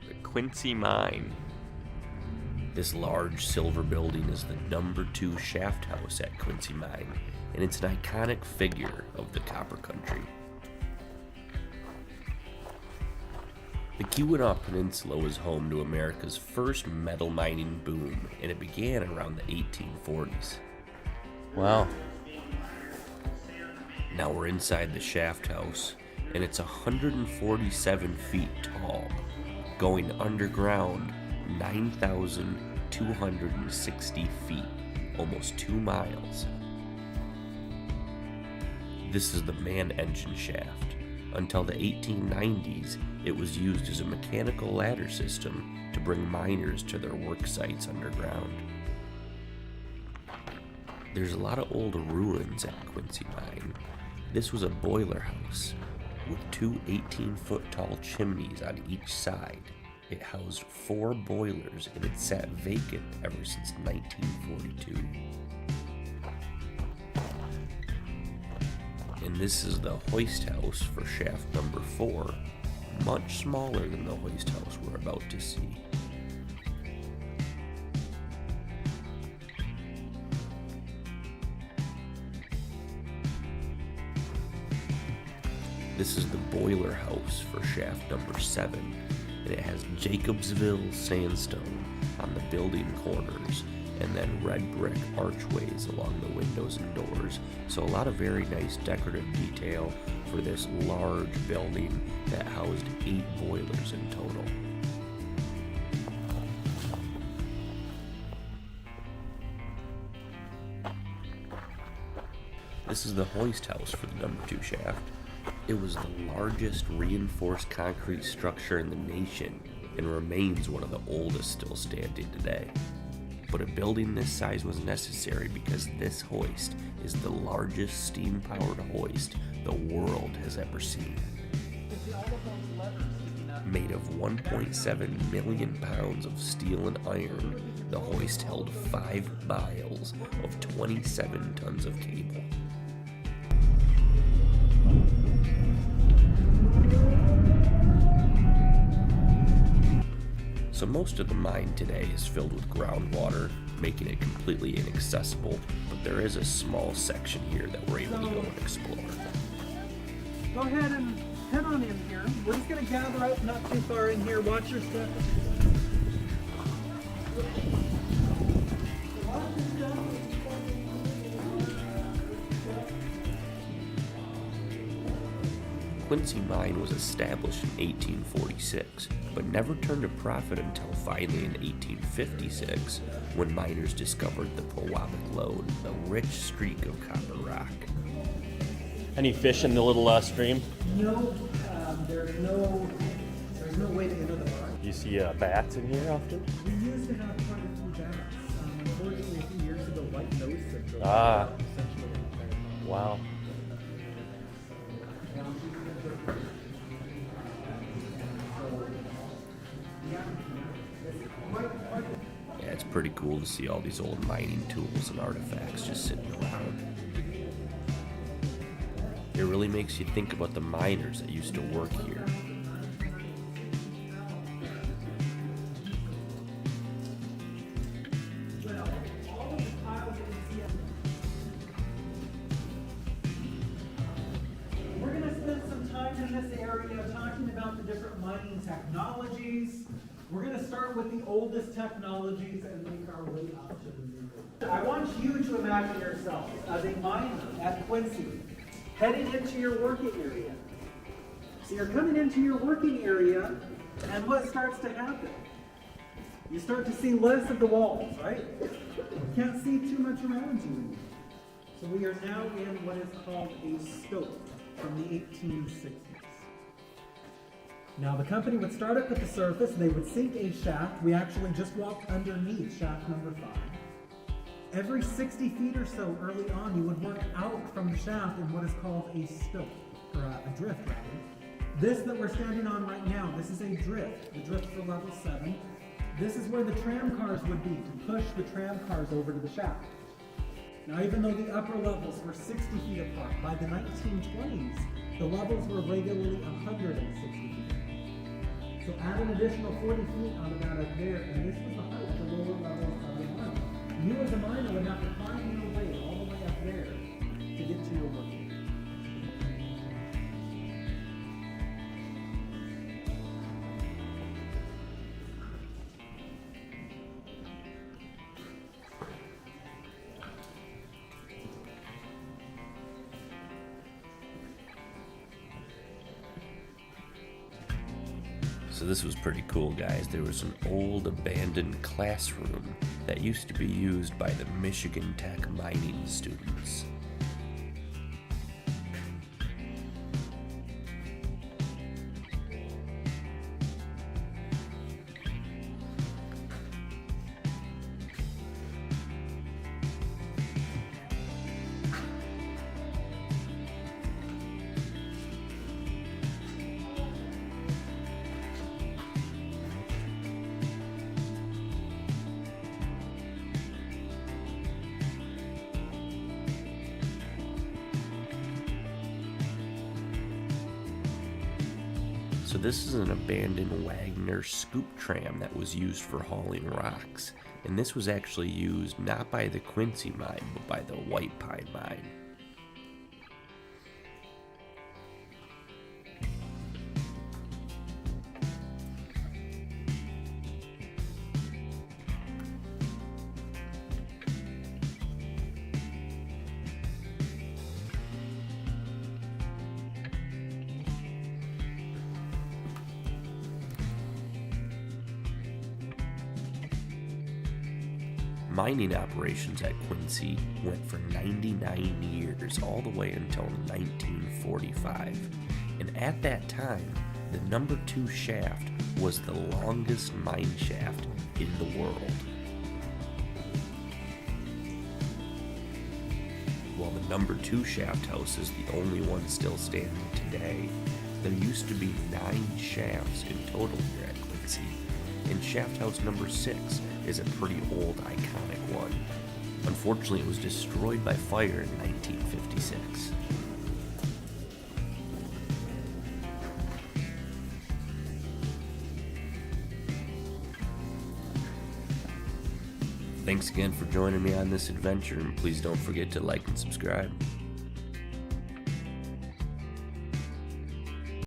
the Quincy Mine. This large silver building is the number 2 shaft house at Quincy Mine, and it's an iconic figure of the copper country. The Keweenaw Peninsula was home to America's first metal mining boom, and it began around the 1840s. Wow. Now we're inside the shaft house, and it's 147 feet tall, going underground 9,260 feet, almost 2 miles. This is the man engine shaft. Until the 1890s, it was used as a mechanical ladder system to bring miners to their work sites underground. There's a lot of old ruins at Quincy Mine. This was a boiler house with 2 18-foot tall chimneys on each side. It housed 4 boilers, and it sat vacant ever since 1942. And this is the Hoist house for shaft number 4, much smaller than the Hoist house we're about to see. This is the boiler house for shaft number 7, and it has Jacobsville sandstone on the building corners, and then red brick archways along the windows and doors. So a lot of very nice decorative detail for this large building that housed 8 boilers in total. This is the Hoist house for the number 2 shaft. It was the largest reinforced concrete structure in the nation and remains one of the oldest still standing today. But a building this size was necessary because this hoist is the largest steam-powered hoist the world has ever seen. Made of 1.7 million pounds of steel and iron, the hoist held 5 miles of 27 tons of cable. So most of the mine today is filled with groundwater, making it completely inaccessible, but there is a small section here that we're able to go and explore. Go ahead and head on in here. We're just going to gather up not too far in here. Watch your step. Quincy Mine was established in 1846, but never turned a profit until finally in 1856, when miners discovered the Pewabic Lode, a rich streak of copper rock. Any fish in the little stream? No, there's no way to enter the mine. Do you see bats in here often? We used to have quite a few bats. Unfortunately, a few years ago, white nose syndrome. Essentially. Wow. Yeah, it's pretty cool to see all these old mining tools and artifacts just sitting around. It really makes you think about the miners that used to work here. We're going to spend some time in this area talking about the different mining technologies. We're going to start with the oldest technologies and make our way up to the new. I want you to imagine yourself as a miner at Quincy, heading into your working area. So you're coming into your working area, and what starts to happen? You start to see less of the walls, right? You can't see too much around you anymore. So we are now in what is called a stope from the 1860s. Now the company would start up at the surface, they would sink a shaft. We actually just walked underneath shaft number 5. Every 60 feet or so early on, you would work out from the shaft in what is called a stope, or a drift rather. This that we're standing on right now, this is a drift, the drift for level 7. This is where the tram cars would be to push the tram cars over to the shaft. Now even though the upper levels were 60 feet apart, by the 1920s, the levels were regularly 160 feet. So add an additional 40 feet out of that up there, and this is the height, the lower level of the mine. You as a miner would have to climb your way all the way up there to get to your work. So this was pretty cool, guys. There was an old abandoned classroom that used to be used by the Michigan Tech mining students. So this is an abandoned Wagner scoop tram that was used for hauling rocks. And this was actually used not by the Quincy Mine, but by the White Pine Mine. Mining operations at Quincy went for 99 years, all the way until 1945. And at that time, the number 2 shaft was the longest mine shaft in the world. While the number 2 shaft house is the only one still standing today, there used to be 9 shafts in total here at Quincy. And shaft house number 6 is a pretty old, iconic one. Unfortunately, it was destroyed by fire in 1956. Thanks again for joining me on this adventure, and please don't forget to like and subscribe.